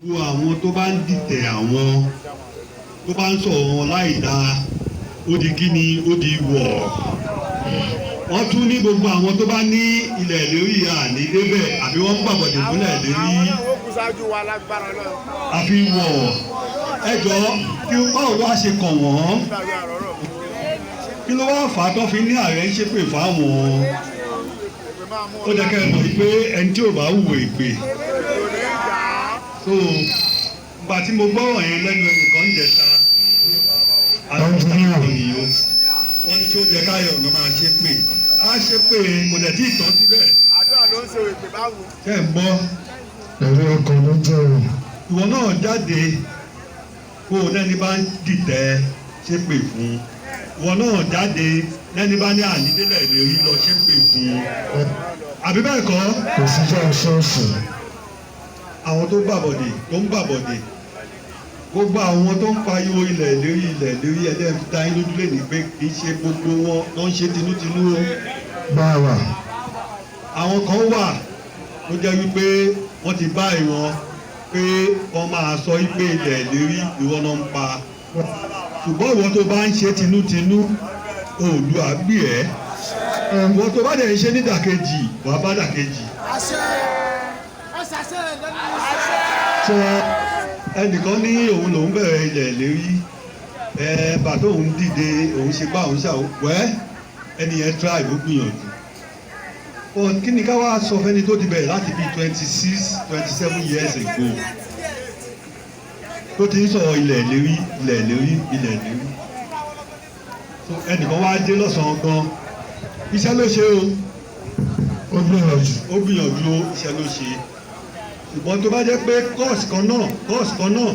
gbogbo àwọn tó bá ń dìtẹ̀ àwọn tó bá ń sọ̀rọ̀ wọn láì dáa ó di kíni ó di wọ̀ wọ́n tún ní gbogbo àwọn tó bá ní ilẹ̀ ìlérí àní débẹ̀ àbí wọ́n gbàgbọ́dẹ̀ fúnlẹ̀ ìlérí àfi wọ̀ ẹjọ́ kí báwo wá ṣe kàn wọ́n kí ló wá fà á tó fi ní ààrẹ ń ṣépè fáwọn ó jẹ́ kẹ́ ẹ mọ̀ pé ẹni tí ò bá hùwà èpè so gba tí mo gbọ́rọ̀ yẹn lẹ́nu ẹnìkan ń jẹta àtúntò ìròyìn o wọ́n ní tí ó jẹ́ káyọ̀ ọ̀nà máa ṣe pé á ṣe pé kò dẹ̀ tí ì tán síbẹ̀. àdúrà ló ń ṣe èpè báwo. ṣé ẹ gbọ́. ẹ̀rí ọkàn ló jẹ́ o. ìwọ náà jáde kó o lẹ́ni bá ń dìtẹ̀ ṣe pè fún ìwọ náà jáde lẹ́ni bá ní ànídélẹ̀ lè rí lọ ṣe pè fún àbí bẹ́ẹ̀ kọ́. kò sí jẹ́ ṣọ́ọ̀ṣì. àwọn tó gbàbọ̀dè tó ń gbàbọ̀dè gbogbo àwọn tó ń pariwo ilẹ̀ lérí ẹ̀dẹ́ fi ta yín lójúlé ní pé kì í ṣe gbogbo wọn tó ń ṣe tinútinú o. báwa. àwọn kan wà tó jẹ́ wípé wọ́n ti bá ìwọ̀n pé wọ́n máa sọ wípé ilẹ̀ lérí ìwọ náà ń pa ṣùgbọ́n ìwọ tó bá ń ṣe tinútinú Oòduà gbé ẹ́ ìwọ tó bá dẹ̀ ń ṣe nídàkejì wàá bá dàkejì. sọ ẹnìkan ní òun lòún bẹ̀rẹ̀ ilẹ̀ lérí bàtà òun dìde òun ṣe bá òun ṣàwọ̀ wẹ́ ẹnìyẹn try ó gbìyànjú kí ni ká wá sọ fẹ́ni tó ti bẹ̀rẹ̀ láti bí 27 years ago tó ti ń sọ ilẹ̀ lérí so ẹnìkan wá dé lọ́sàn-án gan iṣẹ́ ló ṣe o ó gbìyànjú iṣẹ́ ló ṣe ṣùgbọ́n tó bá jẹ́ pé kọ́ọ̀sì kan náà